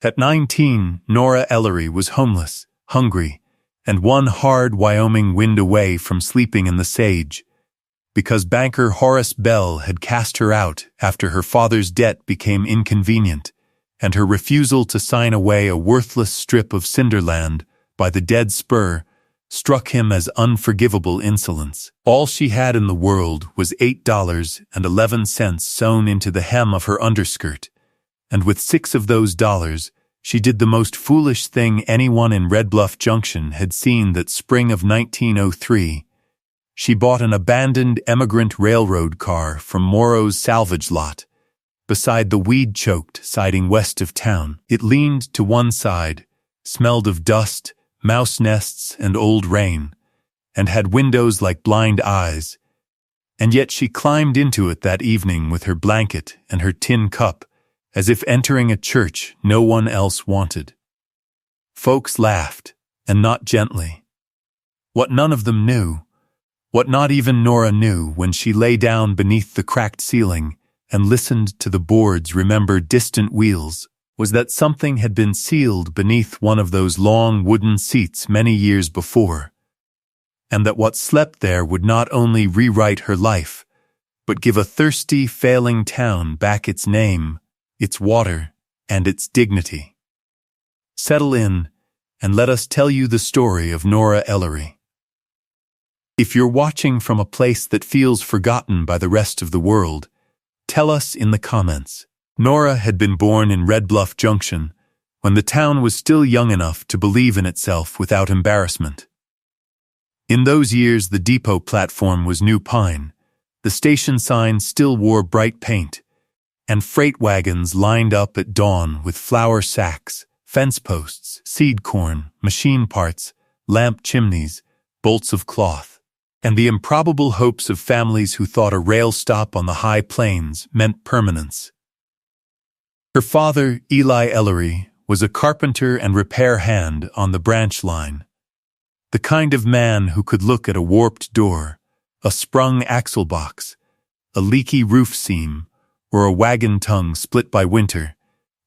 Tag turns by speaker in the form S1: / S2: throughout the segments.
S1: At 19, Nora Ellery was homeless, hungry, and one hard Wyoming wind away from sleeping in the sage, because banker Horace Bell had cast her out after her father's debt became inconvenient, and her refusal to sign away a worthless strip of cinderland by the dead spur struck him as unforgivable insolence. All she had in the world was $8.11 sewn into the hem of her underskirt, and with 6 of those dollars, she did the most foolish thing anyone in Red Bluff Junction had seen that spring of 1903. She bought an abandoned emigrant railroad car from Morrow's salvage lot, beside the weed-choked siding west of town. It leaned to one side, smelled of dust, mouse nests, and old rain, and had windows like blind eyes, and yet she climbed into it that evening with her blanket and her tin cup, as if entering a church no one else wanted. Folks laughed, and not gently. What none of them knew, what not even Nora knew when she lay down beneath the cracked ceiling and listened to the boards remember distant wheels, was that something had been sealed beneath one of those long wooden seats many years before, and that what slept there would not only rewrite her life, but give a thirsty, failing town back its name, its water, and its dignity. Settle in, and let us tell you the story of Nora Ellery. If you're watching from a place that feels forgotten by the rest of the world, tell us in the comments. Nora had been born in Red Bluff Junction when the town was still young enough to believe in itself without embarrassment. In those years, the depot platform was new pine, the station sign still wore bright paint, and freight wagons lined up at dawn with flour sacks, fence posts, seed corn, machine parts, lamp chimneys, bolts of cloth, and the improbable hopes of families who thought a rail stop on the high plains meant permanence. Her father, Eli Ellery, was a carpenter and repair hand on the branch line, the kind of man who could look at a warped door, a sprung axle box, a leaky roof seam, or a wagon tongue split by winter,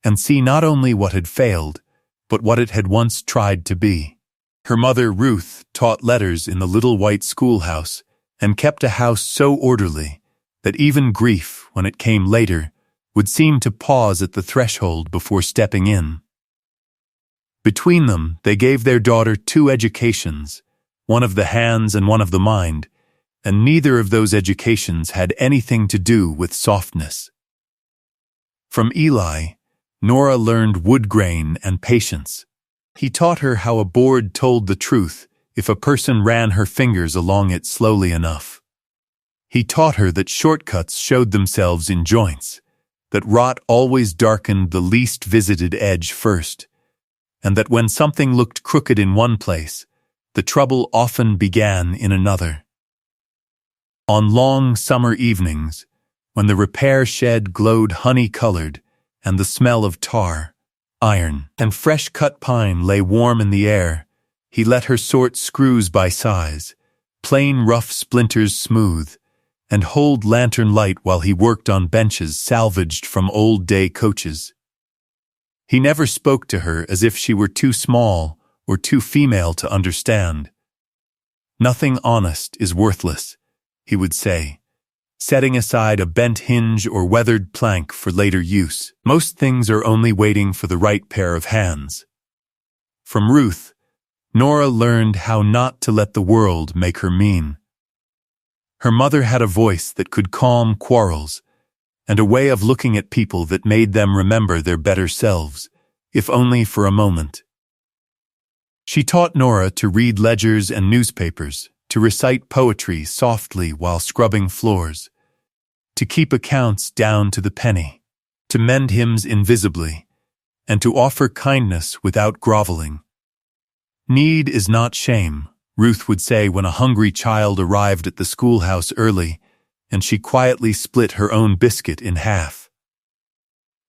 S1: and see not only what had failed, but what it had once tried to be. Her mother, Ruth, taught letters in the little white schoolhouse and kept a house so orderly that even grief, when it came later, would seem to pause at the threshold before stepping in. Between them, they gave their daughter 2 educations, one of the hands and one of the mind, and neither of those educations had anything to do with softness. From Eli, Nora learned wood grain and patience. He taught her how a board told the truth if a person ran her fingers along it slowly enough. He taught her that shortcuts showed themselves in joints, that rot always darkened the least visited edge first, and that when something looked crooked in one place, the trouble often began in another. On long summer evenings, when the repair shed glowed honey-colored and the smell of tar, iron, and fresh-cut pine lay warm in the air, he let her sort screws by size, plain rough splinters smooth, and hold lantern light while he worked on benches salvaged from old-day coaches. He never spoke to her as if she were too small or too female to understand. "Nothing honest is worthless," he would say, setting aside a bent hinge or weathered plank for later use. "Most things are only waiting for the right pair of hands." From Ruth, Nora learned how not to let the world make her mean. Her mother had a voice that could calm quarrels, and a way of looking at people that made them remember their better selves, if only for a moment. She taught Nora to read ledgers and newspapers, to recite poetry softly while scrubbing floors, to keep accounts down to the penny, to mend hymns invisibly, and to offer kindness without groveling. "Need is not shame," Ruth would say when a hungry child arrived at the schoolhouse early, and she quietly split her own biscuit in half.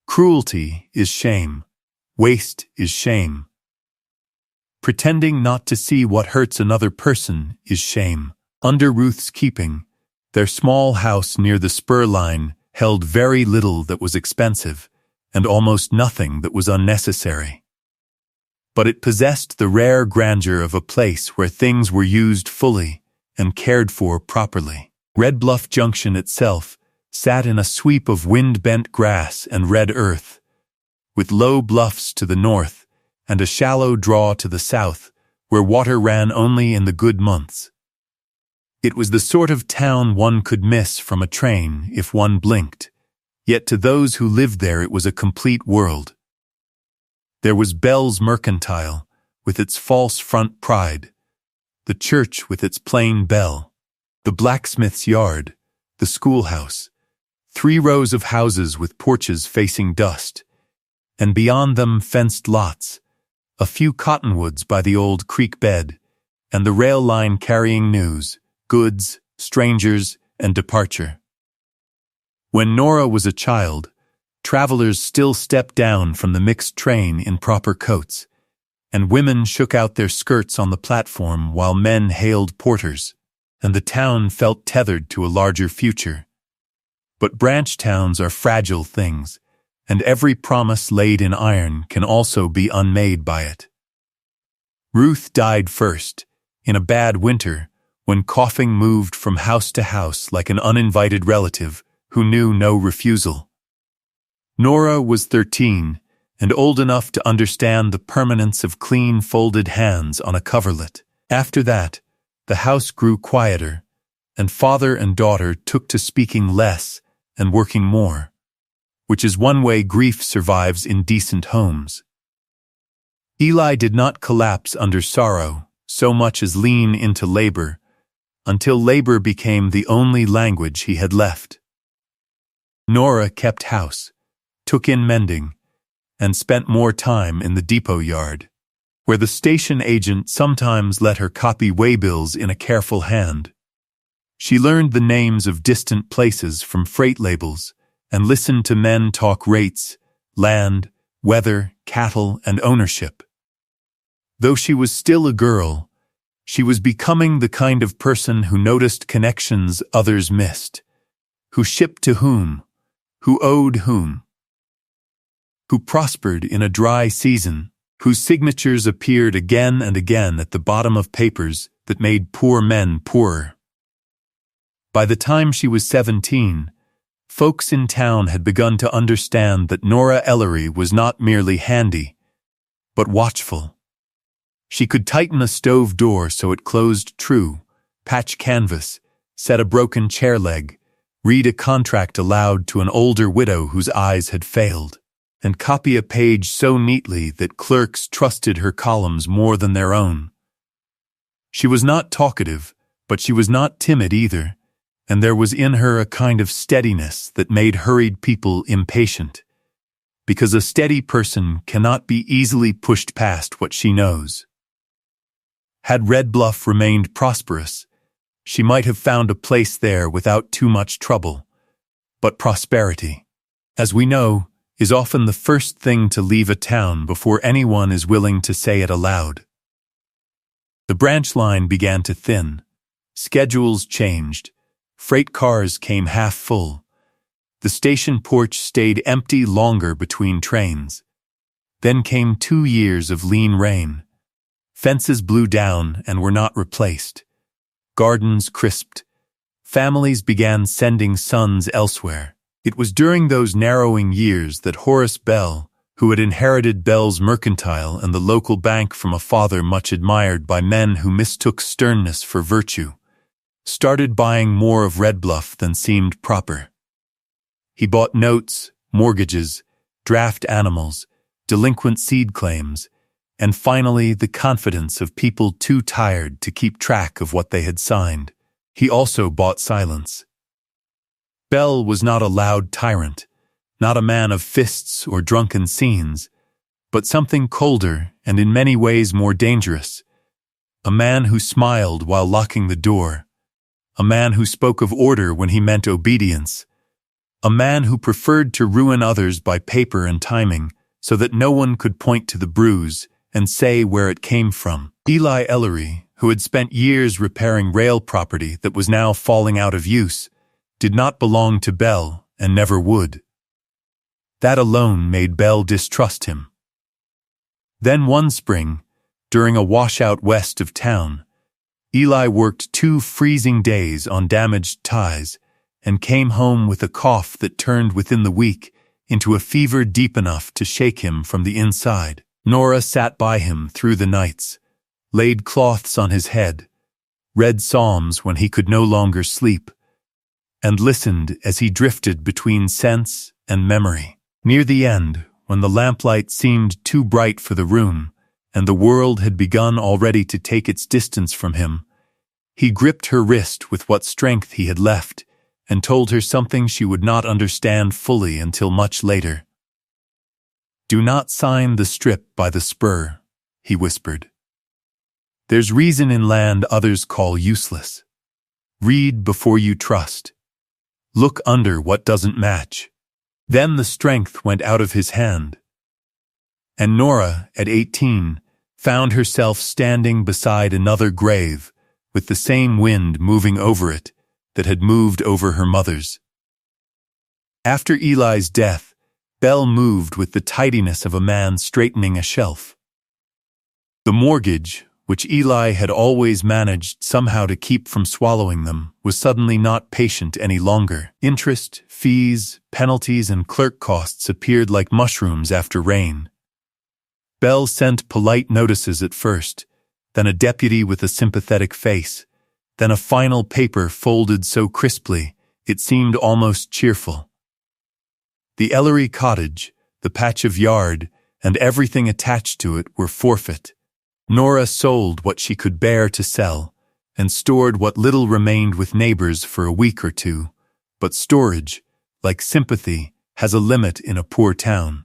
S1: "Cruelty is shame. Waste is shame. Pretending not to see what hurts another person is shame." Under Ruth's keeping, their small house near the spur line held very little that was expensive, and almost nothing that was unnecessary. But it possessed the rare grandeur of a place where things were used fully and cared for properly. Red Bluff Junction itself sat in a sweep of wind-bent grass and red earth, with low bluffs to the north and a shallow draw to the south, where water ran only in the good months. It was the sort of town one could miss from a train if one blinked, yet to those who lived there it was a complete world. There was Bell's Mercantile, with its false front pride, the church with its plain bell, the blacksmith's yard, the schoolhouse, 3 rows of houses with porches facing dust, and beyond them fenced lots, a few cottonwoods by the old creek bed, and the rail line carrying news, goods, strangers, and departure. When Nora was a child, travelers still stepped down from the mixed train in proper coats, and women shook out their skirts on the platform while men hailed porters, and the town felt tethered to a larger future. But branch towns are fragile things, and every promise laid in iron can also be unmade by it. Ruth died first, in a bad winter, when coughing moved from house to house like an uninvited relative who knew no refusal. Nora was 13, and old enough to understand the permanence of clean folded hands on a coverlet. After that, the house grew quieter, and father and daughter took to speaking less and working more, which is one way grief survives in decent homes. Eli did not collapse under sorrow so much as lean into labor, until labor became the only language he had left. Nora kept house, took in mending, and spent more time in the depot yard, where the station agent sometimes let her copy waybills in a careful hand. She learned the names of distant places from freight labels and listened to men talk rates, land, weather, cattle, and ownership. Though she was still a girl, she was becoming the kind of person who noticed connections others missed, who shipped to whom, who owed whom, who prospered in a dry season, whose signatures appeared again and again at the bottom of papers that made poor men poorer. By the time she was 17, folks in town had begun to understand that Nora Ellery was not merely handy, but watchful. She could tighten a stove door so it closed true, patch canvas, set a broken chair leg, read a contract aloud to an older widow whose eyes had failed, and copy a page so neatly that clerks trusted her columns more than their own. She was not talkative, but she was not timid either, and there was in her a kind of steadiness that made hurried people impatient, because a steady person cannot be easily pushed past what she knows. Had Red Bluff remained prosperous, she might have found a place there without too much trouble. But prosperity, as we know, is often the first thing to leave a town before anyone is willing to say it aloud. The branch line began to thin, schedules changed, freight cars came half full, the station porch stayed empty longer between trains. Then came 2 years of lean rain. Fences blew down and were not replaced. Gardens crisped. Families began sending sons elsewhere. It was during those narrowing years that Horace Bell, who had inherited Bell's Mercantile and the local bank from a father much admired by men who mistook sternness for virtue, started buying more of Red Bluff than seemed proper. He bought notes, mortgages, draft animals, delinquent seed claims, and finally the confidence of people too tired to keep track of what they had signed. He also bought silence. Bell was not a loud tyrant, not a man of fists or drunken scenes, but something colder and in many ways more dangerous. A man who smiled while locking the door. A man who spoke of order when he meant obedience. A man who preferred to ruin others by paper and timing so that no one could point to the bruise and say where it came from. Eli Ellery, who had spent years repairing rail property that was now falling out of use, did not belong to Bell and never would. That alone made Belle distrust him. Then one spring, during a washout west of town, Eli worked 2 freezing days on damaged ties and came home with a cough that turned within the week into a fever deep enough to shake him from the inside. Nora sat by him through the nights, laid cloths on his head, read psalms when he could no longer sleep, and listened as he drifted between sense and memory. Near the end, when the lamplight seemed too bright for the room, and the world had begun already to take its distance from him, he gripped her wrist with what strength he had left and told her something she would not understand fully until much later. "Do not sign the strip by the spur," he whispered. "There's reason in land others call useless. Read before you trust. Look under what doesn't match." Then the strength went out of his hand. And Nora, at 18, found herself standing beside another grave, with the same wind moving over it that had moved over her mother's. After Eli's death, Belle moved with the tidiness of a man straightening a shelf. The mortgage, which Eli had always managed somehow to keep from swallowing them, was suddenly not patient any longer. Interest, fees, penalties, and clerk costs appeared like mushrooms after rain. Belle sent polite notices at first, then a deputy with a sympathetic face, then a final paper folded so crisply it seemed almost cheerful. The Ellery cottage, the patch of yard, and everything attached to it were forfeit. Nora sold what she could bear to sell, and stored what little remained with neighbors for a week or 2, but storage, like sympathy, has a limit in a poor town.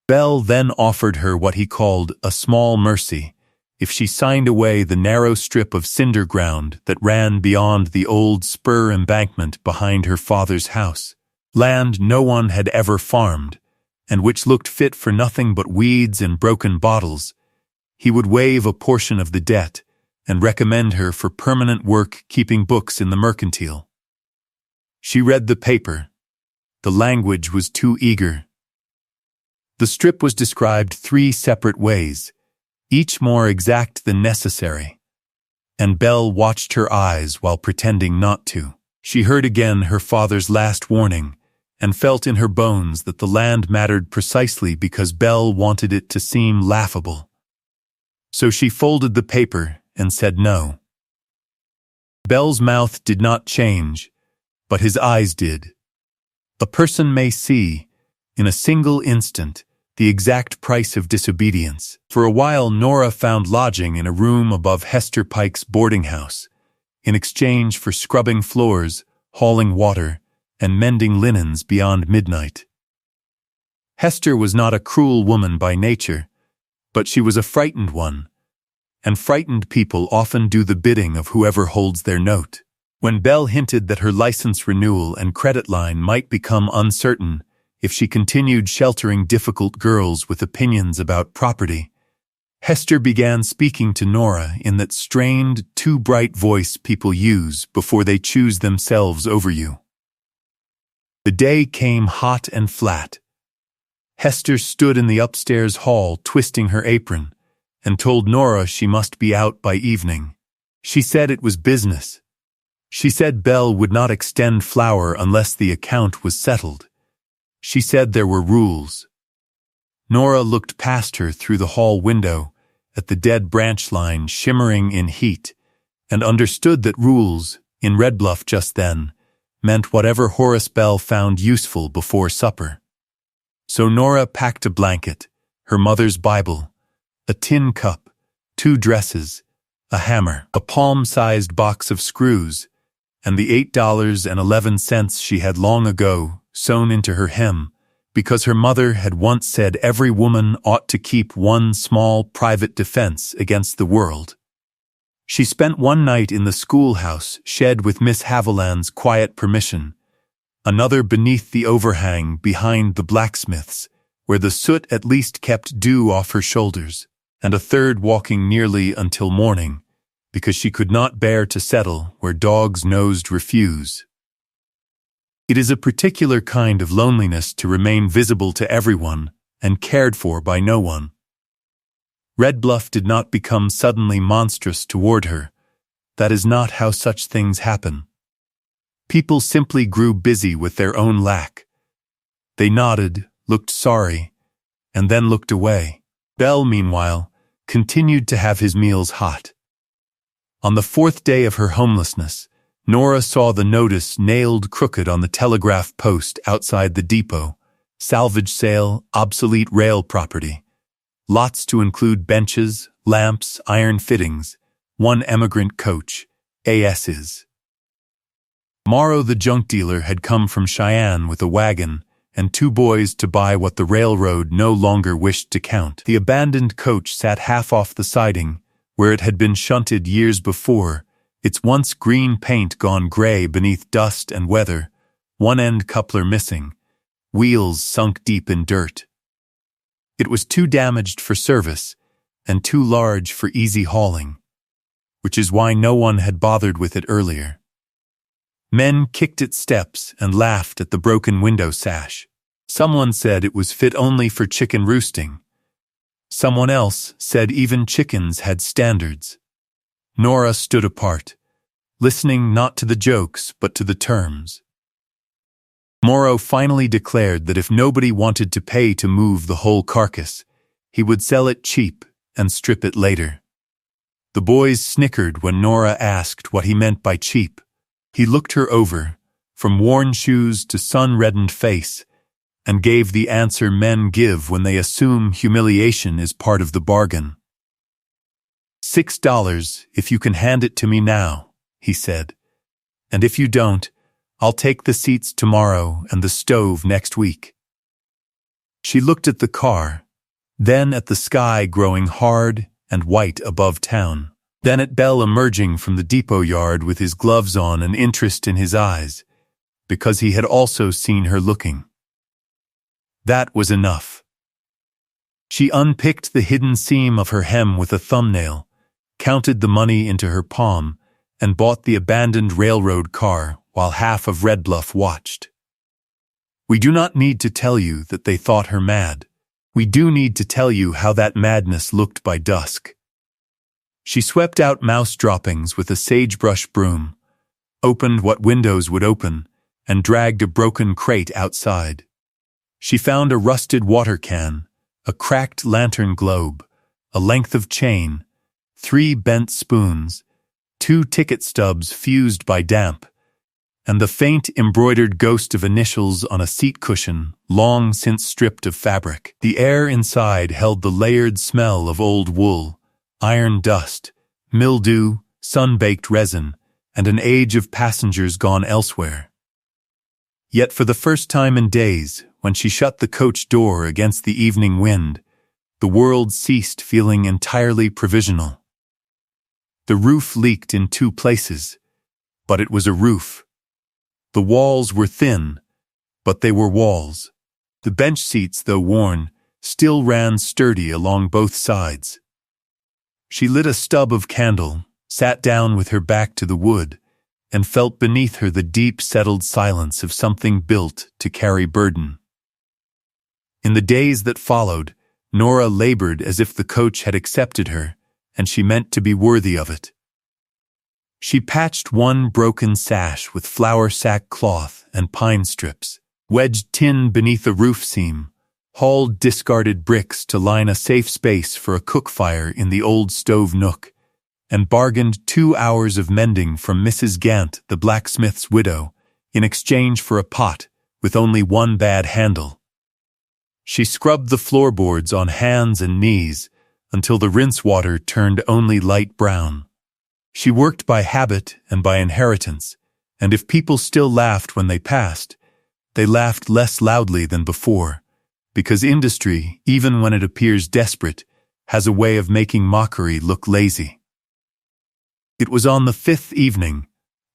S1: Belle then offered her what he called a small mercy, if she signed away the narrow strip of cinder ground that ran beyond the old spur embankment behind her father's house, land no one had ever farmed, and which looked fit for nothing but weeds and broken bottles. He would waive a portion of the debt and recommend her for permanent work keeping books in the mercantile. She read the paper. The language was too eager. The strip was described 3 separate ways, each more exact than necessary, and Belle watched her eyes while pretending not to. She heard again her father's last warning and felt in her bones that the land mattered precisely because Belle wanted it to seem laughable. So she folded the paper and said no. Belle's mouth did not change, but his eyes did. A person may see, in a single instant, the exact price of disobedience. For a while Nora found lodging in a room above Hester Pike's boarding house, in exchange for scrubbing floors, hauling water, and mending linens beyond midnight. Hester was not a cruel woman by nature, but she was a frightened one, and frightened people often do the bidding of whoever holds their note. When Belle hinted that her license renewal and credit line might become uncertain if she continued sheltering difficult girls with opinions about property, Hester began speaking to Nora in that strained, too bright voice people use before they choose themselves over you. The day came hot and flat. Hester stood in the upstairs hall twisting her apron and told Nora she must be out by evening. She said it was business. She said Belle would not extend flour unless the account was settled. She said there were rules. Nora looked past her through the hall window at the dead branch line shimmering in heat and understood that rules, in Red Bluff just then, meant whatever Horace Belle found useful before supper. So Nora packed a blanket, her mother's Bible, a tin cup, 2 dresses, a hammer, a palm-sized box of screws, and the $8.11 she had long ago sewn into her hem, because her mother had once said every woman ought to keep one small private defense against the world. She spent one night in the schoolhouse shed with Miss Haviland's quiet permission, another beneath the overhang behind the blacksmith's, where the soot at least kept dew off her shoulders, and a third walking nearly until morning, because she could not bear to settle where dogs nosed refuse. It is a particular kind of loneliness to remain visible to everyone and cared for by no one. Red Bluff did not become suddenly monstrous toward her. That is not how such things happen. People simply grew busy with their own lack. They nodded, looked sorry, and then looked away. Belle, meanwhile, continued to have his meals hot. On the 4th day of her homelessness, Nora saw the notice nailed crooked on the telegraph post outside the depot: salvage sale, obsolete rail property. Lots to include benches, lamps, iron fittings, 1 emigrant coach, AS's. Morrow the junk dealer had come from Cheyenne with a wagon and 2 boys to buy what the railroad no longer wished to count. The abandoned coach sat half off the siding, where it had been shunted years before, its once green paint gone gray beneath dust and weather, one end coupler missing, wheels sunk deep in dirt. It was too damaged for service and too large for easy hauling, which is why no one had bothered with it earlier. Men kicked its steps and laughed at the broken window sash. Someone said it was fit only for chicken roosting. Someone else said even chickens had standards. Nora stood apart, listening not to the jokes but to the terms. Morrow finally declared that if nobody wanted to pay to move the whole carcass, he would sell it cheap and strip it later. The boys snickered when Nora asked what he meant by cheap. He looked her over, from worn shoes to sun-reddened face, and gave the answer men give when they assume humiliation is part of the bargain. $6 if you can hand it to me now, he said. And if you don't, I'll take the seats tomorrow and the stove next week. She looked at the car, then at the sky growing hard and white above town. Then at Belle emerging from the depot yard with his gloves on and interest in his eyes, because he had also seen her looking. That was enough. She unpicked the hidden seam of her hem with a thumbnail, counted the money into her palm, and bought the abandoned railroad car while half of Red Bluff watched. We do not need to tell you that they thought her mad. We do need to tell you how that madness looked by dusk. She swept out mouse droppings with a sagebrush broom, opened what windows would open, and dragged a broken crate outside. She found a rusted water can, a cracked lantern globe, a length of chain, 3 bent spoons, 2 ticket stubs fused by damp, and the faint embroidered ghost of initials on a seat cushion long since stripped of fabric. The air inside held the layered smell of old wool, iron dust, mildew, sun-baked resin, and an age of passengers gone elsewhere. Yet for the first time in days, when she shut the coach door against the evening wind, the world ceased feeling entirely provisional. The roof leaked in 2 places, but it was a roof. The walls were thin, but they were walls. The bench seats, though worn, still ran sturdy along both sides. She lit a stub of candle, sat down with her back to the wood, and felt beneath her the deep, settled silence of something built to carry burden. In the days that followed, Nora labored as if the coach had accepted her, and she meant to be worthy of it. She patched 1 broken sash with flour sack cloth and pine strips, wedged tin beneath a roof seam, hauled discarded bricks to line a safe space for a cook fire in the old stove nook, and bargained 2 hours of mending from Mrs. Gant, the blacksmith's widow, in exchange for a pot with only 1 bad handle. She scrubbed the floorboards on hands and knees until the rinse water turned only light brown. She worked by habit and by inheritance, and if people still laughed when they passed, they laughed less loudly than before, because industry, even when it appears desperate, has a way of making mockery look lazy. It was on the 5th evening,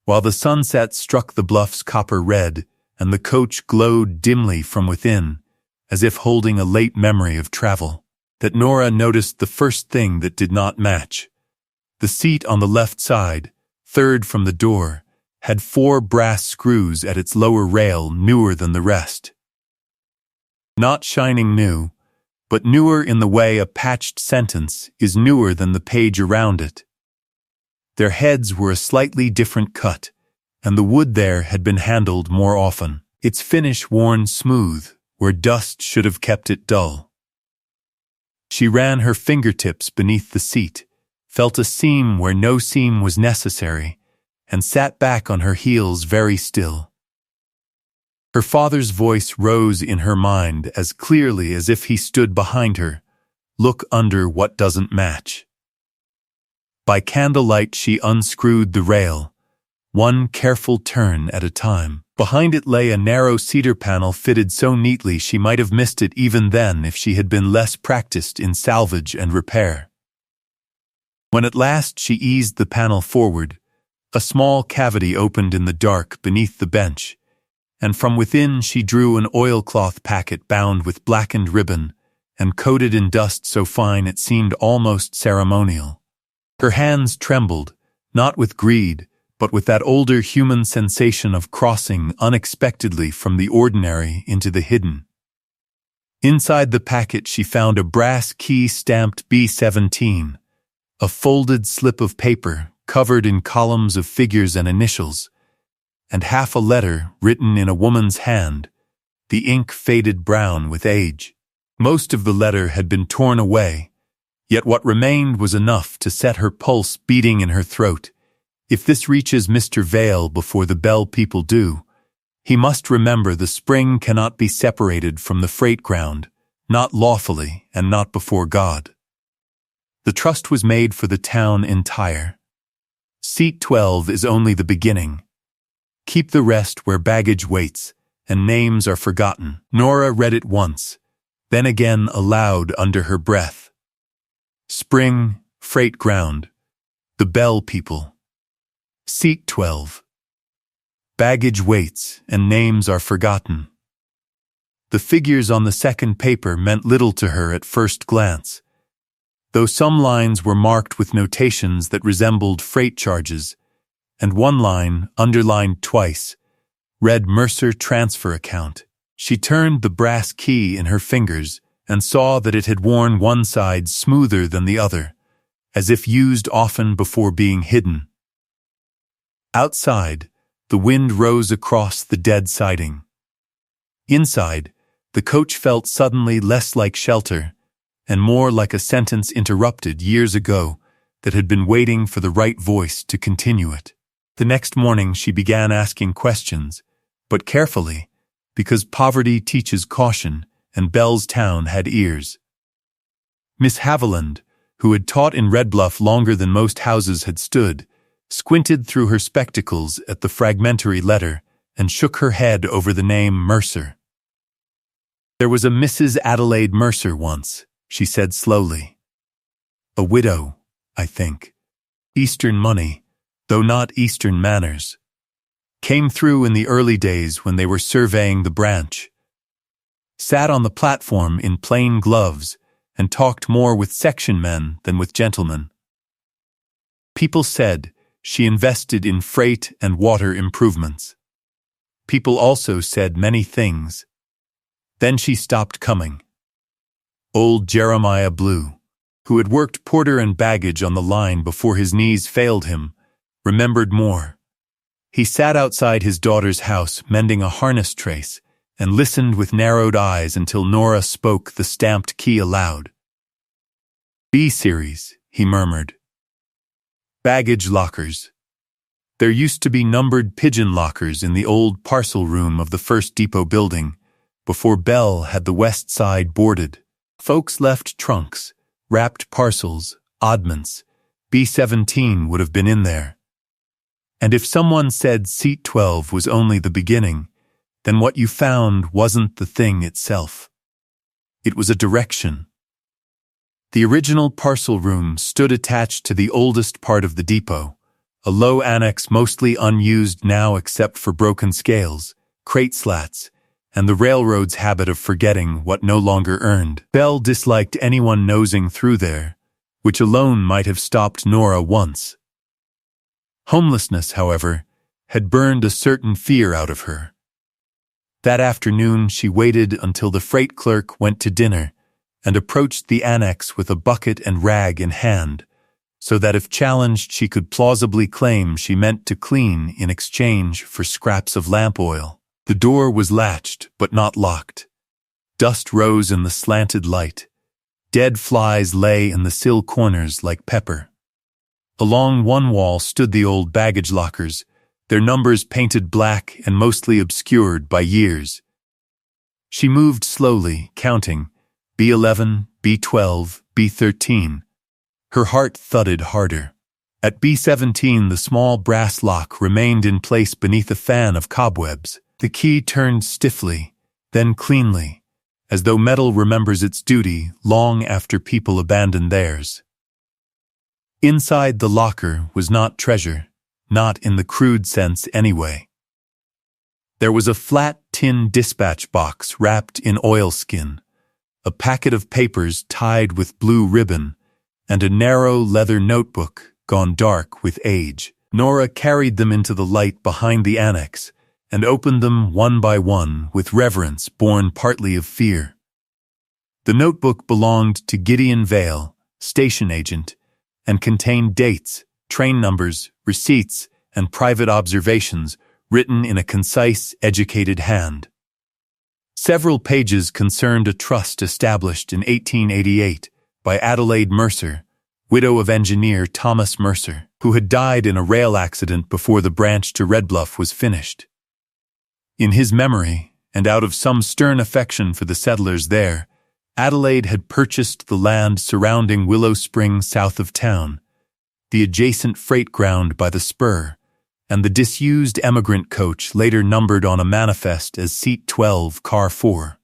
S1: while the sunset struck the bluffs copper red and the coach glowed dimly from within, as if holding a late memory of travel, that Nora noticed the first thing that did not match. The seat on the left side, 3rd from the door, had 4 brass screws at its lower rail, newer than the rest. Not shining new, but newer in the way a patched sentence is newer than the page around it. Their heads were a slightly different cut, and the wood there had been handled more often, its finish worn smooth where dust should have kept it dull. She ran her fingertips beneath the seat, felt a seam where no seam was necessary, and sat back on her heels very still. Her father's voice rose in her mind as clearly as if he stood behind her. Look under what doesn't match. By candlelight she unscrewed the rail, one careful turn at a time. Behind it lay a narrow cedar panel fitted so neatly she might have missed it even then if she had been less practiced in salvage and repair. When at last she eased the panel forward, a small cavity opened in the dark beneath the bench, and from within she drew an oilcloth packet bound with blackened ribbon and coated in dust so fine it seemed almost ceremonial. Her hands trembled, not with greed, but with that older human sensation of crossing unexpectedly from the ordinary into the hidden. Inside the packet she found a brass key stamped B17, a folded slip of paper covered in columns of figures and initials, and half a letter written in a woman's hand, the ink faded brown with age. Most of the letter had been torn away, yet what remained was enough to set her pulse beating in her throat. If this reaches Mr. Vale before the Bell people do, he must remember the spring cannot be separated from the freight ground, not lawfully and not before God. The trust was made for the town entire. Seat 12 is only the beginning. Keep the rest where baggage waits, and names are forgotten. Nora read it once, then again aloud under her breath. Spring, freight ground, the Bell people. Seat 12. Baggage waits, and names are forgotten. The figures on the second paper meant little to her at first glance, though some lines were marked with notations that resembled freight charges, and one line, underlined twice, read Mercer Transfer Account. She turned the brass key in her fingers and saw that it had worn one side smoother than the other, as if used often before being hidden. Outside, the wind rose across the dead siding. Inside, the coach felt suddenly less like shelter and more like a sentence interrupted years ago that had been waiting for the right voice to continue it. The next morning she began asking questions, but carefully, because poverty teaches caution and Bellstown had ears. Miss Haviland, who had taught in Red Bluff longer than most houses had stood, squinted through her spectacles at the fragmentary letter and shook her head over the name Mercer. There was a Mrs. Adelaide Mercer once, she said slowly. A widow, I think. Eastern money, though not Eastern manners. Came through in the early days when they were surveying the branch. Sat on the platform in plain gloves and talked more with section men than with gentlemen. People said she invested in freight and water improvements. People also said many things. Then she stopped coming. Old Jeremiah Blue, who had worked porter and baggage on the line before his knees failed him, remembered more. He sat outside his daughter's house mending a harness trace and listened with narrowed eyes until Nora spoke the stamped key aloud. B-series, he murmured. Baggage lockers. There used to be numbered pigeon lockers in the old parcel room of the first depot building, before Bell had the west side boarded. Folks left trunks, wrapped parcels, oddments. B-17 would have been in there. And if someone said seat 12 was only the beginning, then what you found wasn't the thing itself. It was a direction. The original parcel room stood attached to the oldest part of the depot, a low annex mostly unused now except for broken scales, crate slats, and the railroad's habit of forgetting what no longer earned. Bell disliked anyone nosing through there, which alone might have stopped Nora once. Homelessness, however, had burned a certain fear out of her. That afternoon she waited until the freight clerk went to dinner and approached the annex with a bucket and rag in hand, so that if challenged she could plausibly claim she meant to clean in exchange for scraps of lamp oil. The door was latched but not locked. Dust rose in the slanted light. Dead flies lay in the sill corners like pepper. Along one wall stood the old baggage lockers, their numbers painted black and mostly obscured by years. She moved slowly, counting B11, B12, B13. Her heart thudded harder. At B17 the small brass lock remained in place beneath a fan of cobwebs. The key turned stiffly, then cleanly, as though metal remembers its duty long after people abandon theirs. Inside the locker was not treasure, not in the crude sense anyway. There was a flat tin dispatch box wrapped in oilskin, a packet of papers tied with blue ribbon, and a narrow leather notebook gone dark with age. Nora carried them into the light behind the annex and opened them one by one with reverence born partly of fear. The notebook belonged to Gideon Vale, station agent, and contained dates, train numbers, receipts, and private observations written in a concise, educated hand. Several pages concerned a trust established in 1888 by Adelaide Mercer, widow of engineer Thomas Mercer, who had died in a rail accident before the branch to Red Bluff was finished. In his memory, and out of some stern affection for the settlers there, Adelaide had purchased the land surrounding Willow Spring south of town, the adjacent freight ground by the spur, and the disused emigrant coach later numbered on a manifest as Seat 12, Car 4.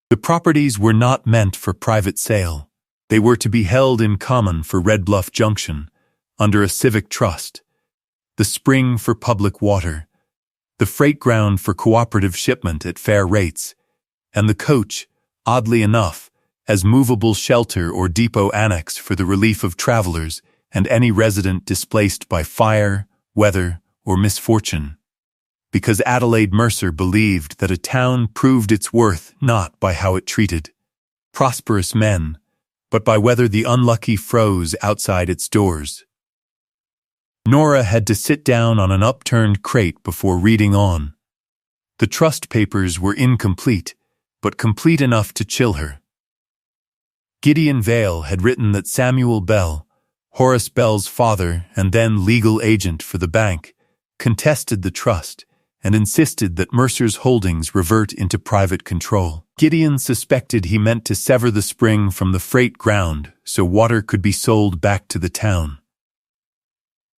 S1: The properties were not meant for private sale. They were to be held in common for Red Bluff Junction, under a civic trust, the spring for public water, the freight ground for cooperative shipment at fair rates, and the coach, oddly enough, as movable shelter or depot annex for the relief of travelers and any resident displaced by fire, weather, or misfortune. Because Adelaide Mercer believed that a town proved its worth not by how it treated prosperous men, but by whether the unlucky froze outside its doors. Nora had to sit down on an upturned crate before reading on. The trust papers were incomplete, but complete enough to chill her. Gideon Vale had written that Samuel Bell, Horace Bell's father and then legal agent for the bank, contested the trust and insisted that Mercer's holdings revert into private control. Gideon suspected he meant to sever the spring from the freight ground so water could be sold back to the town.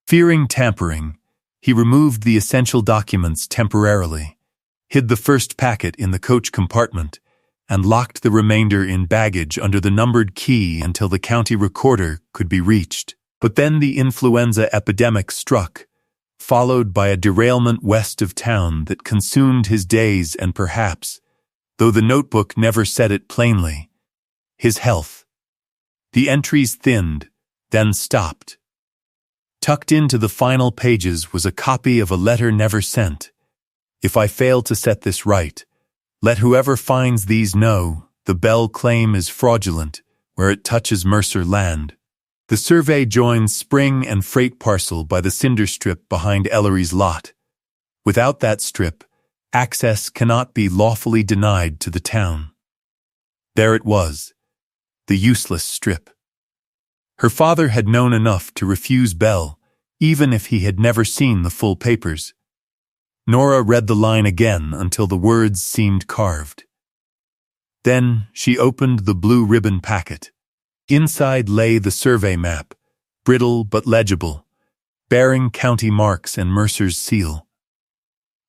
S1: Fearing tampering, he removed the essential documents temporarily, hid the first packet in the coach compartment, and locked the remainder in baggage under the numbered key until the county recorder could be reached. But then the influenza epidemic struck, followed by a derailment west of town that consumed his days and perhaps, though the notebook never said it plainly, his health. The entries thinned, then stopped. Tucked into the final pages was a copy of a letter never sent. If I fail to set this right, let whoever finds these know the Bell claim is fraudulent where it touches Mercer land. The survey joins spring and freight parcel by the cinder strip behind Ellery's lot. Without that strip, access cannot be lawfully denied to the town. There it was, the useless strip. Her father had known enough to refuse Bell, even if he had never seen the full papers. Nora read the line again until the words seemed carved. Then she opened the blue ribbon packet. Inside lay the survey map, brittle but legible, bearing county marks and Mercer's seal.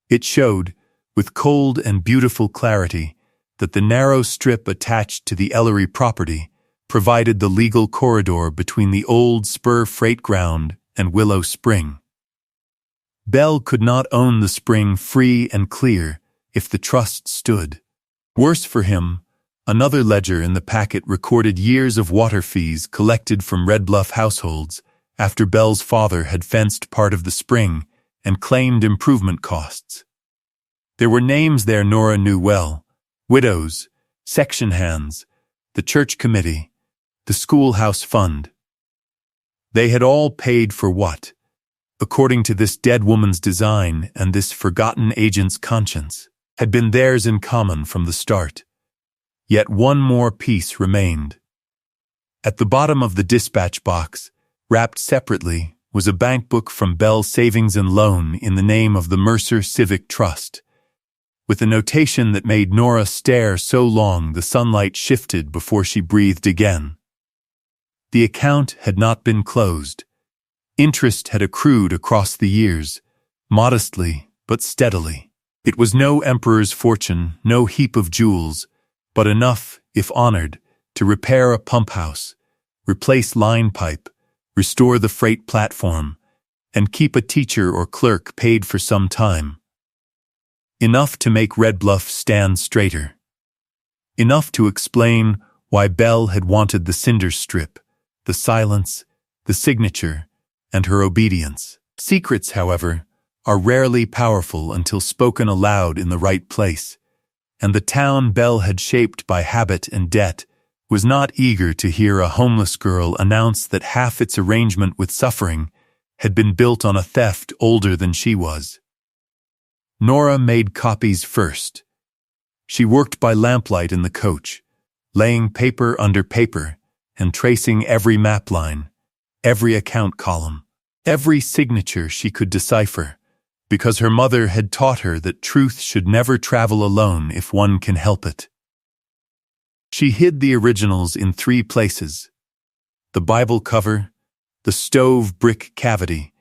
S1: It showed, with cold and beautiful clarity, that the narrow strip attached to the Ellery property provided the legal corridor between the old spur freight ground and Willow Spring. Bell could not own the spring free and clear if the trust stood. Worse for him, another ledger in the packet recorded years of water fees collected from Red Bluff households after Bell's father had fenced part of the spring and claimed improvement costs. There were names there Nora knew well: widows, section hands, the church committee, the schoolhouse fund. They had all paid for what, according to this dead woman's design and this forgotten agent's conscience, had been theirs in common from the start. Yet one more piece remained. At the bottom of the dispatch box, wrapped separately, was a bank book from Bell Savings and Loan in the name of the Mercer Civic Trust, with a notation that made Nora stare so long the sunlight shifted before she breathed again. The account had not been closed. Interest had accrued across the years, modestly but steadily. It was no emperor's fortune, no heap of jewels, but enough, if honored, to repair a pump house, replace line pipe, restore the freight platform, and keep a teacher or clerk paid for some time. Enough to make Red Bluff stand straighter. Enough to explain why Belle had wanted the cinder strip, the silence, the signature, and her obedience. Secrets, however, are rarely powerful until spoken aloud in the right place, and the town Belle had shaped by habit and debt was not eager to hear a homeless girl announce that half its arrangement with suffering had been built on a theft older than she was. Nora made copies first. She worked by lamplight in the coach, laying paper under paper and tracing every map line, every account column, every signature she could decipher, because her mother had taught her that truth should never travel alone if one can help it. She hid the originals in 3 places: the Bible cover, the stove brick cavity,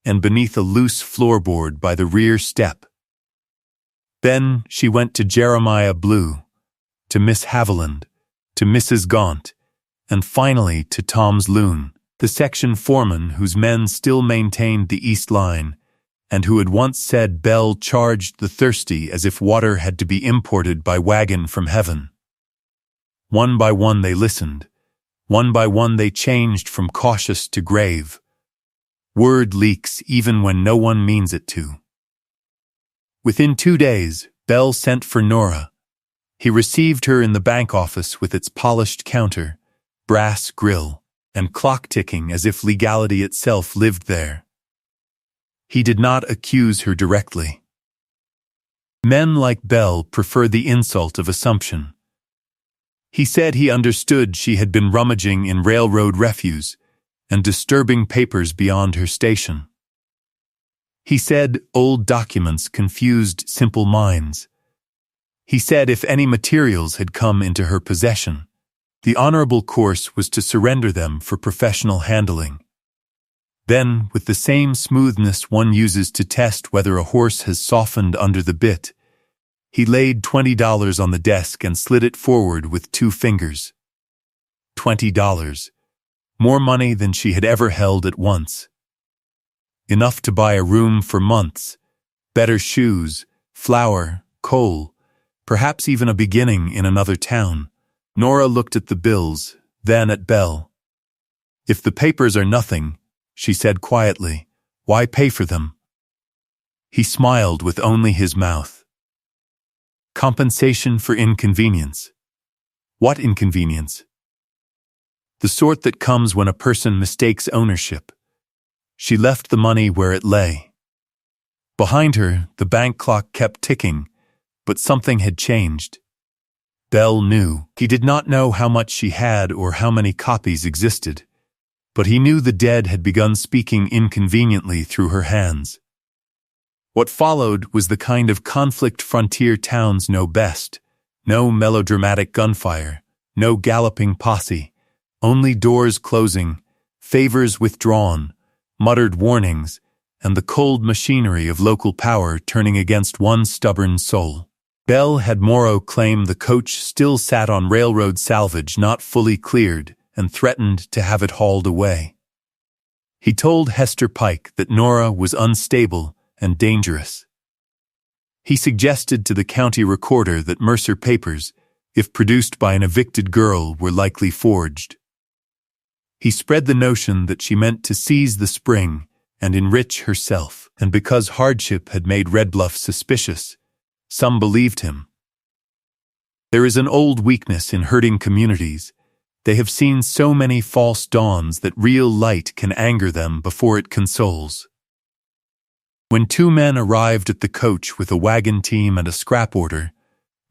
S1: and beneath a loose floorboard by the rear step. Then she went to Jeremiah Blue, to Miss Haviland, to Mrs. Gaunt, and finally to Tom's Loon, the section foreman whose men still maintained the East Line, and who had once said Belle charged the thirsty as if water had to be imported by wagon from heaven. One by one they listened. One by one they changed from cautious to grave. Word leaks even when no one means it to. Within 2 days, Belle sent for Nora. He received her in the bank office with its polished counter, brass grill, and clock ticking as if legality itself lived there. He did not accuse her directly. Men like Belle prefer the insult of assumption. He said he understood she had been rummaging in railroad refuse and disturbing papers beyond her station. He said old documents confused simple minds. He said if any materials had come into her possession, the honorable course was to surrender them for professional handling. Then, with the same smoothness one uses to test whether a horse has softened under the bit, he laid $20 on the desk and slid it forward with 2 fingers. $20. More money than she had ever held at once. Enough to buy a room for months, better shoes, flour, coal, perhaps even a beginning in another town. Nora looked at the bills, then at Belle. If the papers are nothing, she said quietly, why pay for them? He smiled with only his mouth. Compensation for inconvenience. What inconvenience? The sort that comes when a person mistakes ownership. She left the money where it lay. Behind her, the bank clock kept ticking, but something had changed. Belle knew. He did not know how much she had or how many copies existed, but he knew the dead had begun speaking inconveniently through her hands. What followed was the kind of conflict frontier towns know best. No melodramatic gunfire, no galloping posse, only doors closing, favors withdrawn, muttered warnings, and the cold machinery of local power turning against one stubborn soul. Belle had Morrow claim the coach still sat on railroad salvage not fully cleared and threatened to have it hauled away. He told Hester Pike that Nora was unstable and dangerous. He suggested to the county recorder that Mercer papers, if produced by an evicted girl, were likely forged. He spread the notion that she meant to seize the spring and enrich herself. and because hardship had made Red Bluff suspicious, some believed him. There is an old weakness in hurting communities. They have seen so many false dawns that real light can anger them before it consoles. When two men arrived at the coach with a wagon team and a scrap order,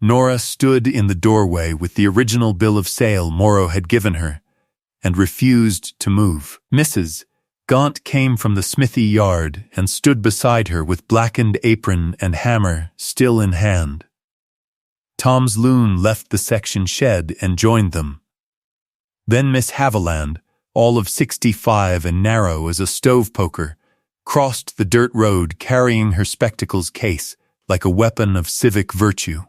S1: Nora stood in the doorway with the original bill of sale Morrow had given her, and refused to move. Mrs. Gaunt came from the smithy yard and stood beside her with blackened apron and hammer still in hand. Tom's loon left the section shed and joined them. Then Miss Haviland, all of 65 and narrow as a stove poker, crossed the dirt road carrying her spectacles case like a weapon of civic virtue.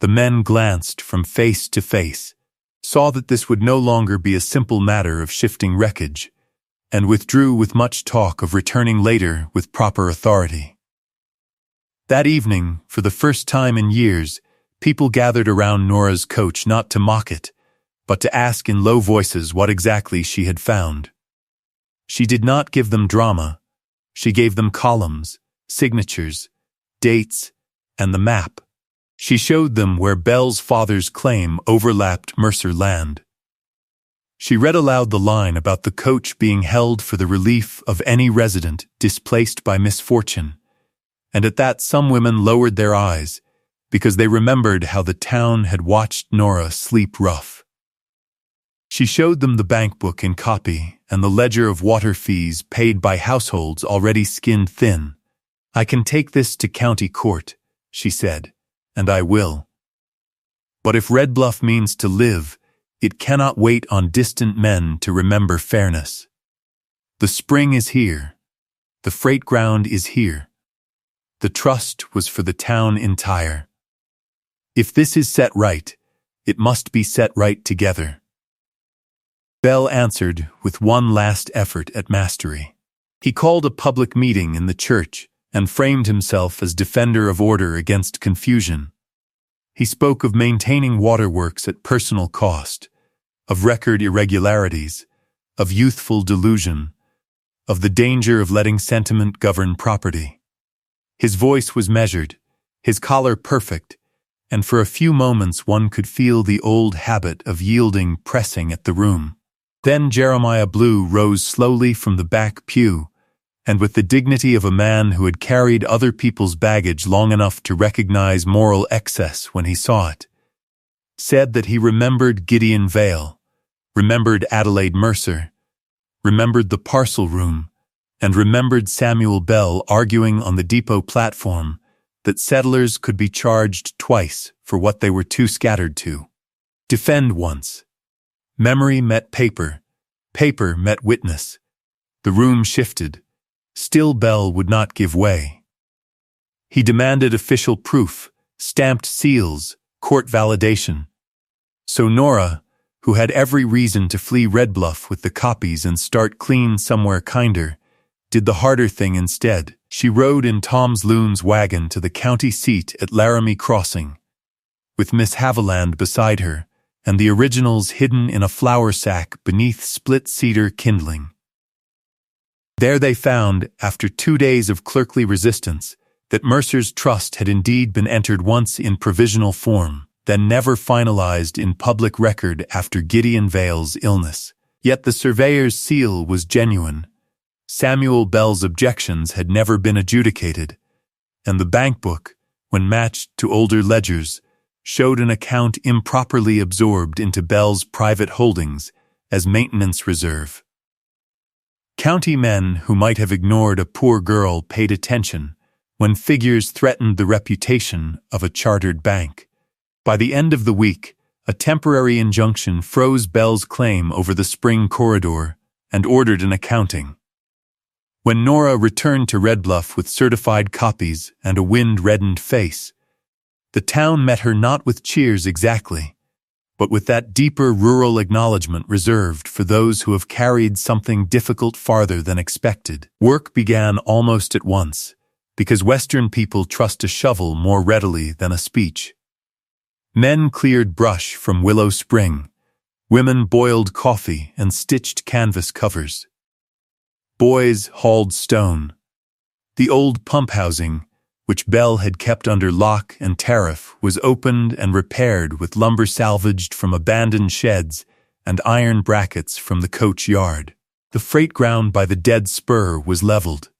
S1: The men glanced from face to face, saw that this would no longer be a simple matter of shifting wreckage, and withdrew with much talk of returning later with proper authority. That evening, for the first time in years, people gathered around Nora's coach not to mock it, but to ask in low voices what exactly she had found. She did not give them drama. She gave them columns, signatures, dates, and the map. She showed them where Bell's father's claim overlapped Mercer land. She read aloud the line about the coach being held for the relief of any resident displaced by misfortune, and at that some women lowered their eyes because they remembered how the town had watched Nora sleep rough. She showed them the bank book in copy and the ledger of water fees paid by households already skinned thin. "I can take this to county court," she said, "and I will. But if Red Bluff means to live, it cannot wait on distant men to remember fairness. The spring is here. The freight ground is here. The trust was for the town entire. If this is set right, it must be set right together." Bell answered with one last effort at mastery. He called a public meeting in the church and framed himself as defender of order against confusion. He spoke of maintaining waterworks at personal cost, of record irregularities, of youthful delusion, of the danger of letting sentiment govern property. His voice was measured, his collar perfect, and for a few moments one could feel the old habit of yielding pressing at the room. Then Jeremiah Blue rose slowly from the back pew, and with the dignity of a man who had carried other people's baggage long enough to recognize moral excess when he saw it, said that he remembered Gideon Vale, remembered Adelaide Mercer, remembered the parcel room, and remembered Samuel Bell arguing on the depot platform that settlers could be charged twice for what they were too scattered to defend once. Memory met paper, paper met witness. The room shifted. Still Bell would not give way. He demanded official proof, stamped seals, court validation. So Nora, who had every reason to flee Red Bluff with the copies and start clean somewhere kinder, did the harder thing instead. She rode in Tom's loon's wagon to the county seat at Laramie Crossing, with Miss Haviland beside her, and the originals hidden in a flour sack beneath split cedar kindling. There they found, after 2 days of clerkly resistance, that Mercer's trust had indeed been entered once in provisional form, then never finalized in public record after Gideon Vale's illness. Yet the surveyor's seal was genuine. Samuel Bell's objections had never been adjudicated, and the bank book, when matched to older ledgers, showed an account improperly absorbed into Bell's private holdings as maintenance reserve. County men who might have ignored a poor girl paid attention when figures threatened the reputation of a chartered bank. By the end of the week, a temporary injunction froze Bell's claim over the spring corridor and ordered an accounting. When Nora returned to Red Bluff with certified copies and a wind-reddened face, the town met her not with cheers exactly, but with that deeper rural acknowledgement reserved for those who have carried something difficult farther than expected. Work began almost at once, because Western people trust a shovel more readily than a speech. Men cleared brush from Willow Spring. Women boiled coffee and stitched canvas covers. Boys hauled stone. The old pump housing, which Belle had kept under lock and tariff, was opened and repaired with lumber salvaged from abandoned sheds and iron brackets from the coach yard. The freight ground by the dead spur was leveled.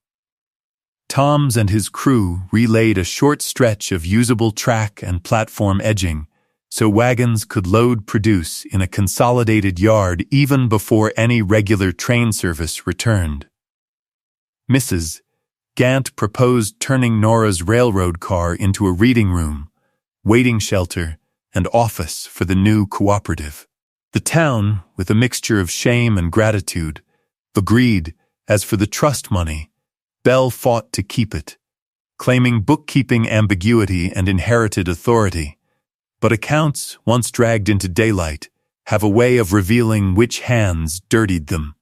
S1: Toms and his crew relaid a short stretch of usable track and platform edging, so wagons could load produce in a consolidated yard even before any regular train service returned. Mrs. Gant proposed turning Nora's railroad car into a reading room, waiting shelter, and office for the new cooperative. The town, with a mixture of shame and gratitude, agreed. As for the trust money, Belle fought to keep it, claiming bookkeeping ambiguity and inherited authority. But accounts, once dragged into daylight, have a way of revealing which hands dirtied them.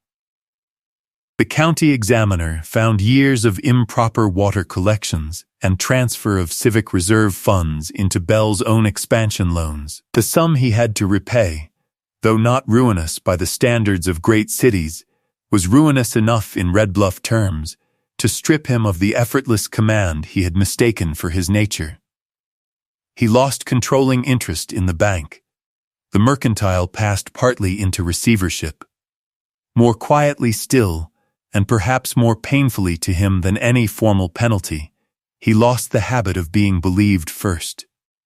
S1: The county examiner found years of improper water collections and transfer of civic reserve funds into Belle's own expansion loans. The sum he had to repay, though not ruinous by the standards of great cities, was ruinous enough in Red Bluff terms to strip him of the effortless command he had mistaken for his nature. He lost controlling interest in the bank. The mercantile passed partly into receivership. More quietly still, and perhaps more painfully to him than any formal penalty, he lost the habit of being believed first.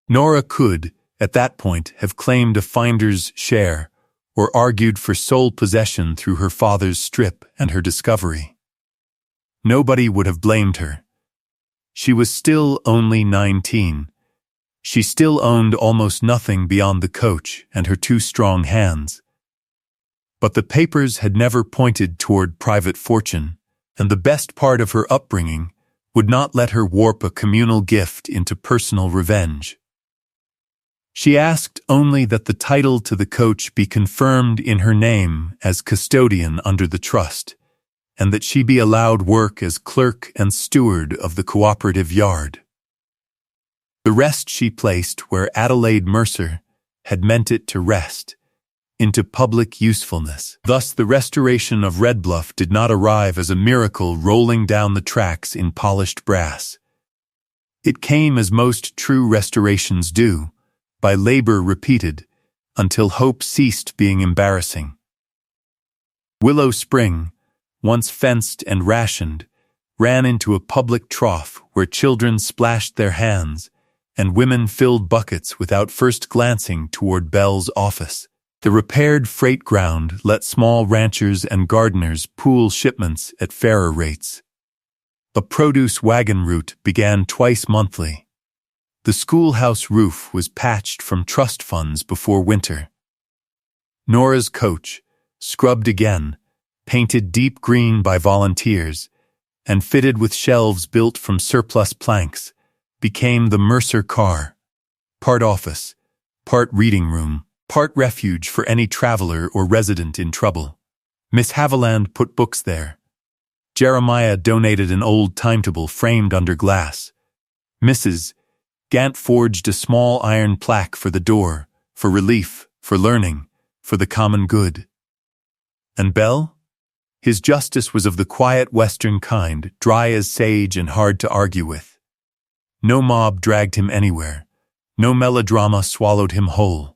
S1: Nora could, at that point, have claimed a finder's share, or argued for sole possession through her father's strip and her discovery. Nobody would have blamed her. She was still only 19. She still owned almost nothing beyond the coach and her two strong hands. But the papers had never pointed toward private fortune, and the best part of her upbringing would not let her warp a communal gift into personal revenge. She asked only that the title to the coach be confirmed in her name as custodian under the trust, and that she be allowed work as clerk and steward of the cooperative yard. The rest she placed where Adelaide Mercer had meant it to rest, into public usefulness. Thus the restoration of Red Bluff did not arrive as a miracle rolling down the tracks in polished brass. It came as most true restorations do, by labor repeated, until hope ceased being embarrassing. Willow Spring, once fenced and rationed, ran into a public trough where children splashed their hands and women filled buckets without first glancing toward Belle's office. The repaired freight ground let small ranchers and gardeners pool shipments at fairer rates. A produce wagon route began twice monthly. The schoolhouse roof was patched from trust funds before winter. Nora's coach, scrubbed again, painted deep green by volunteers, and fitted with shelves built from surplus planks, became the Mercer car, part office, part reading room, part refuge for any traveler or resident in trouble. Miss Haviland put books there. Jeremiah donated an old timetable framed under glass. Mrs. Gant forged a small iron plaque for the door, for relief, for learning, for the common good. And Belle? His justice was of the quiet Western kind, dry as sage and hard to argue with. No mob dragged him anywhere. No melodrama swallowed him whole.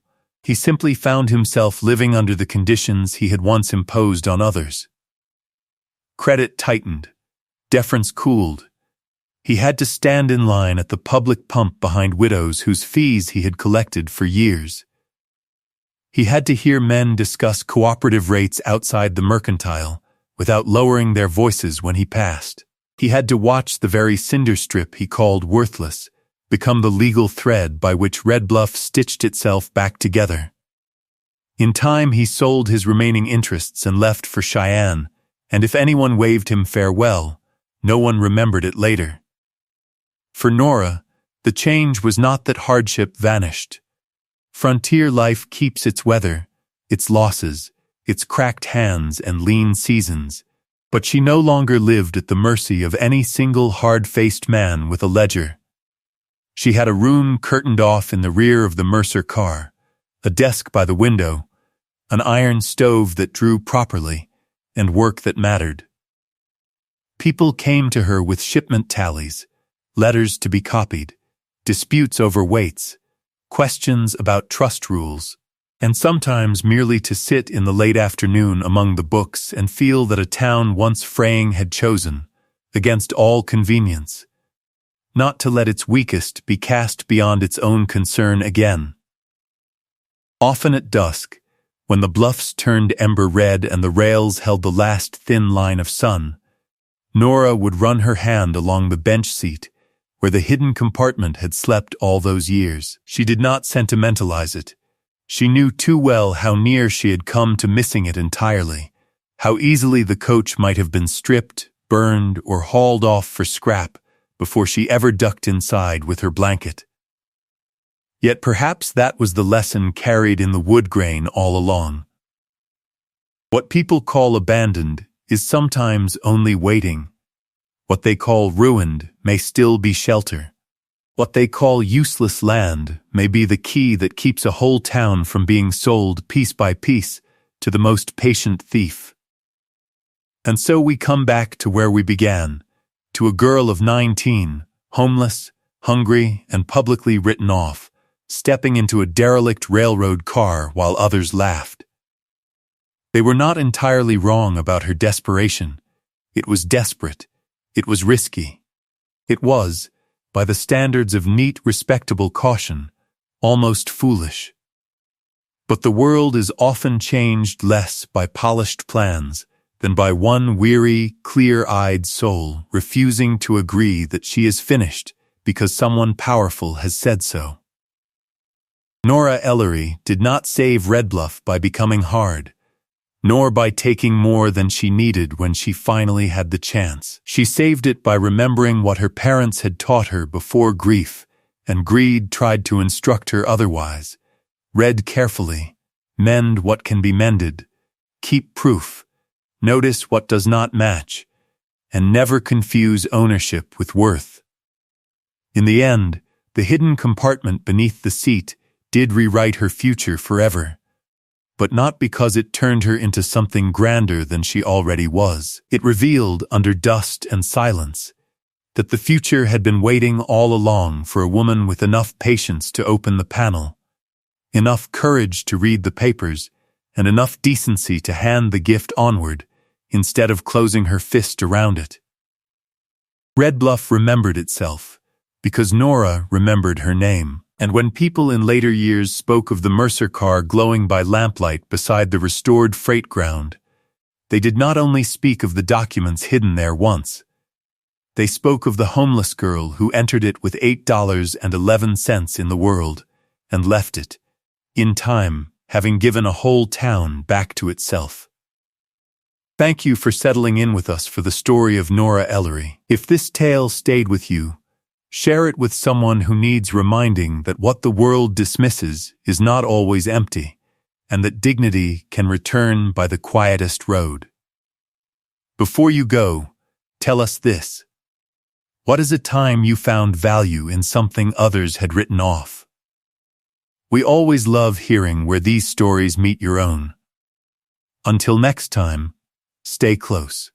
S1: He simply found himself living under the conditions he had once imposed on others. Credit tightened. Deference cooled. He had to stand in line at the public pump behind widows whose fees he had collected for years. He had to hear men discuss cooperative rates outside the mercantile without lowering their voices when he passed. He had to watch the very cinder strip he called worthless become the legal thread by which Red Bluff stitched itself back together. In time he sold his remaining interests and left for Cheyenne, and if anyone waved him farewell, no one remembered it later. For Nora, the change was not that hardship vanished. Frontier life keeps its weather, its losses, its cracked hands and lean seasons, but she no longer lived at the mercy of any single hard-faced man with a ledger. She had a room curtained off in the rear of the Mercer car, a desk by the window, an iron stove that drew properly, and work that mattered. People came to her with shipment tallies, letters to be copied, disputes over weights, questions about trust rules, and sometimes merely to sit in the late afternoon among the books and feel that a town once fraying had chosen, against all convenience, not to let its weakest be cast beyond its own concern again. Often at dusk, when the bluffs turned ember red and the rails held the last thin line of sun, Nora would run her hand along the bench seat where the hidden compartment had slept all those years. She did not sentimentalize it. She knew too well how near she had come to missing it entirely, how easily the coach might have been stripped, burned, or hauled off for scrap before she ever ducked inside with her blanket. Yet perhaps that was the lesson carried in the wood grain all along. What people call abandoned is sometimes only waiting. What they call ruined may still be shelter. What they call useless land may be the key that keeps a whole town from being sold piece by piece to the most patient thief. And so we come back to where we began, to a girl of 19, homeless, hungry, and publicly written off, stepping into a derelict railroad car while others laughed. They were not entirely wrong about her desperation. It was desperate. It was risky. It was, by the standards of neat, respectable caution, almost foolish. But the world is often changed less by polished plans than by one weary, clear-eyed soul refusing to agree that she is finished because someone powerful has said so. Nora Ellery did not save Redbluff by becoming hard, nor by taking more than she needed when she finally had the chance. She saved it by remembering what her parents had taught her before grief and greed tried to instruct her otherwise. Read carefully, mend what can be mended, keep proof, notice what does not match, and never confuse ownership with worth. In the end, the hidden compartment beneath the seat did rewrite her future forever. But not because it turned her into something grander than she already was. It revealed, under dust and silence, that the future had been waiting all along for a woman with enough patience to open the panel, enough courage to read the papers, and enough decency to hand the gift onward, instead of closing her fist around it. Redbluff remembered itself, because Nora remembered her name. And when people in later years spoke of the Mercer car glowing by lamplight beside the restored freight ground, they did not only speak of the documents hidden there once. They spoke of the homeless girl who entered it with $8.11 in the world and left it, in time, having given a whole town back to itself. Thank you for settling in with us for the story of Nora Ellery. If this tale stayed with you, share it with someone who needs reminding that what the world dismisses is not always empty, and that dignity can return by the quietest road. Before you go, tell us this. What is a time you found value in something others had written off? We always love hearing where these stories meet your own. Until next time, stay close.